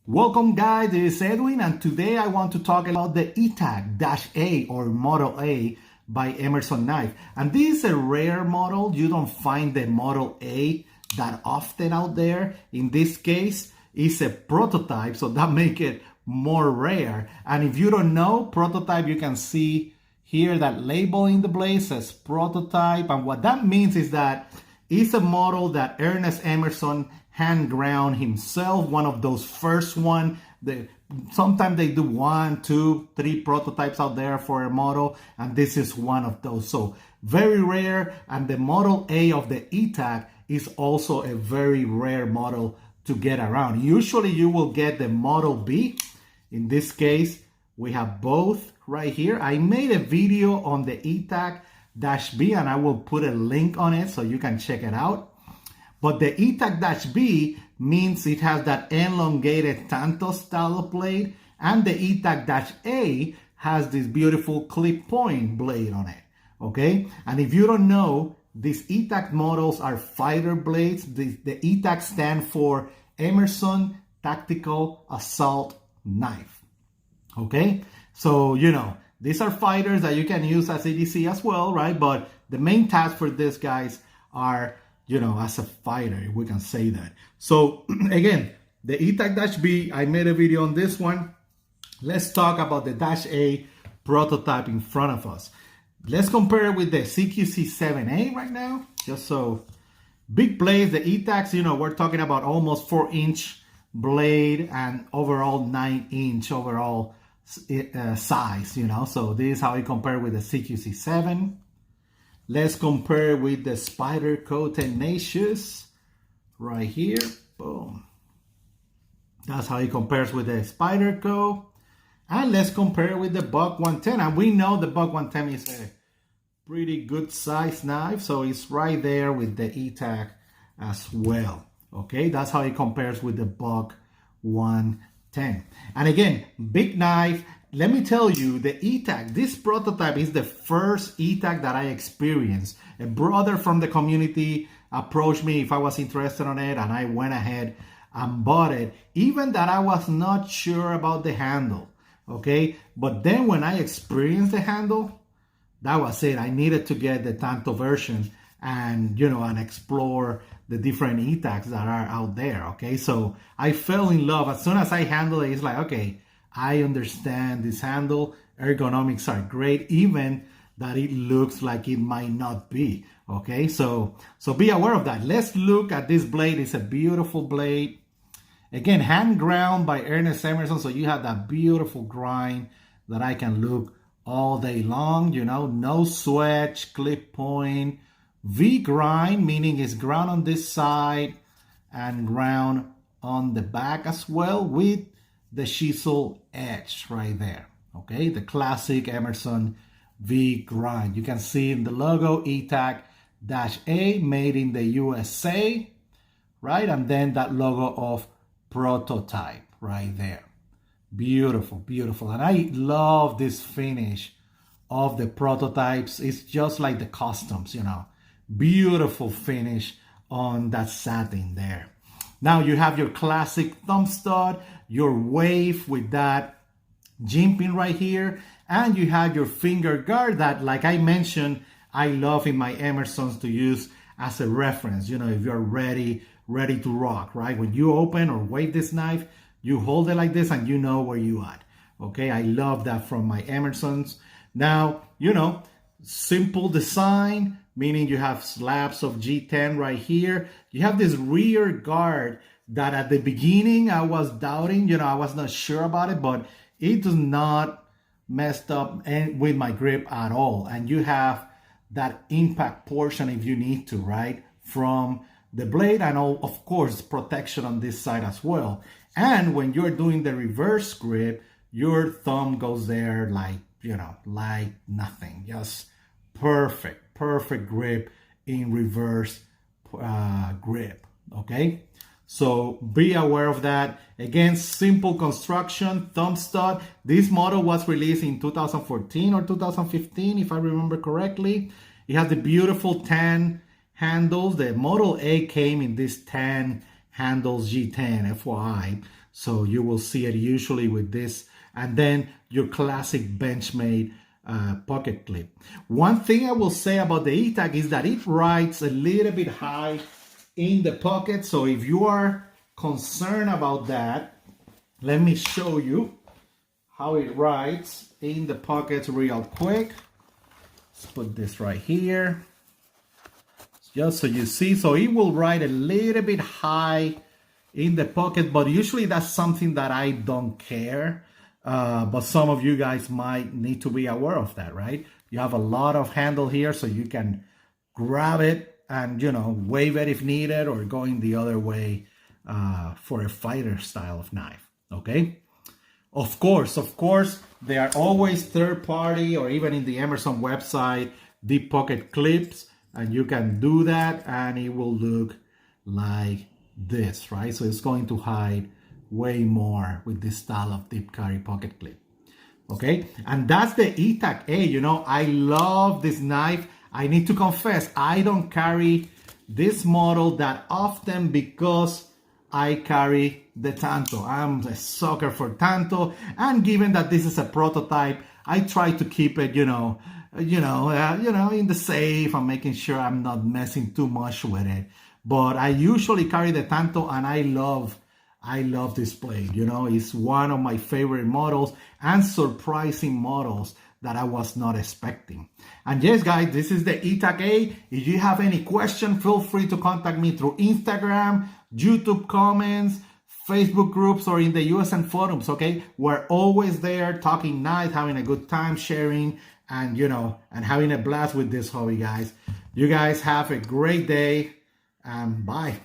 Welcome guys, this is Edwin and today I want to talk about the ETAK-A or Model A by Emerson knife. And this is a rare model. You don't find the Model A that often out there. In this case, it's a prototype, so that makes it more rare. And if you don't know, prototype, you can see here that label in the blade says prototype. And what that means is that it's a model that Ernest Emerson hand ground himself, one of those first one. Sometimes they do 1, 2, 3 prototypes out there for a model, and this is one of those. So very rare, and the Model A of the ETAK is also a very rare model to get around. Usually you will get the Model B. In this case, we have both right here. I made a video on the ETAK-B and I will put a link on it so you can check it out. But the ETAK-B means it has that elongated tanto style blade, and the ETAK-A has this beautiful clip point blade on it, okay? And if you don't know, these ETAK models are fighter blades. The ETAK stand for Emerson Tactical Assault Knife, okay? So, you know, these are fighters that you can use as EDC as well, right? But the main task for these guys are, you know, as a fighter, if we can say that. So again, the ETAK-B, I made a video on this one. Let's talk about the -A prototype in front of us. Let's compare it with the CQC7A right now. Just so, big blades, the ETAKs, you know, we're talking about almost 4-inch blade and overall 9-inch overall size, you know. So this is how I compare with the CQC7. Let's compare with the Spyderco Tenacious right here. Boom. That's how it compares with the Spyderco. And let's compare with the Buck 110. And we know the Buck 110 is a pretty good size knife, so it's right there with the ETAK as well. Okay, that's how it compares with the Buck 110. And again, big knife. Let me tell you, the ETAK, this prototype is the first ETAK that I experienced. A brother from the community approached me if I was interested on it, and I went ahead and bought it, even that I was not sure about the handle, okay? But then when I experienced the handle, that was it. I needed to get the Tanto version and, you know, and explore the different ETAKs that are out there, okay? So I fell in love. As soon as I handled it, it's like, okay, I understand this handle. Ergonomics are great, even that it looks like it might not be, okay? So be aware of that. Let's look at this blade. It's a beautiful blade. Again, hand ground by Ernest Emerson, so you have that beautiful grind that I can look all day long, you know, no switch, clip point, V grind, meaning it's ground on this side and ground on the back as well, with the chisel edge right there, okay? The classic Emerson V grind. You can see in the logo, ETAK-A, made in the USA, right? And then that logo of prototype right there. Beautiful, beautiful. And I love this finish of the prototypes. It's just like the customs, you know. Beautiful finish on that satin there. Now you have your classic thumb stud, your wave with that jimping right here, and you have your finger guard that, like I mentioned, I love in my Emersons to use as a reference. You know, if you're ready to rock, right? When you open or wave this knife, you hold it like this and you know where you at. Okay, I love that from my Emersons. Now, you know, simple design, meaning you have slabs of G10 right here. You have this rear guard that at the beginning I was doubting, you know, I was not sure about it, but it does not mess up with my grip at all. And you have that impact portion if you need to, right? From the blade, and all, of course, protection on this side as well. And when you're doing the reverse grip, your thumb goes there like, you know, like nothing. Just perfect grip in reverse grip, okay? So be aware of that. Again, simple construction, thumb stud. This model was released in 2014 or 2015, if I remember correctly. It has the beautiful tan handles. The Model A came in this tan handles G10, FYI. So you will see it usually with this, and then your classic Benchmade pocket clip. One thing I will say about the ETAK is that it rides a little bit high in the pocket. So if you are concerned about that, let me show you how it rides in the pockets real quick. Let's put this right here, just so you see. So it will ride a little bit high in the pocket, but usually that's something that I don't care. But some of you guys might need to be aware of that, right? You have a lot of handle here, so you can grab it and, you know, wave it if needed, or going the other way for a fighter style of knife, okay? Of course, they are always third party, or even in the Emerson website, deep pocket clips, and you can do that and it will look like this, right? So it's going to hide way more with this style of deep carry pocket clip, okay? And that's the ETAK-A. You know, I love this knife. I need to confess, I don't carry this model that often because I carry the Tanto. I'm a sucker for Tanto, and given that this is a prototype, I try to keep it, in the safe. I'm making sure I'm not messing too much with it. But I usually carry the Tanto, and I love this blade. You know, it's one of my favorite models and surprising models that I was not expecting. And yes, guys, this is the ETAK-A. If you have any question, feel free to contact me through Instagram, YouTube comments, Facebook groups, or in the USN forums, okay? We're always there talking knives, having a good time, sharing, and, and having a blast with this hobby, guys. You guys have a great day, and bye.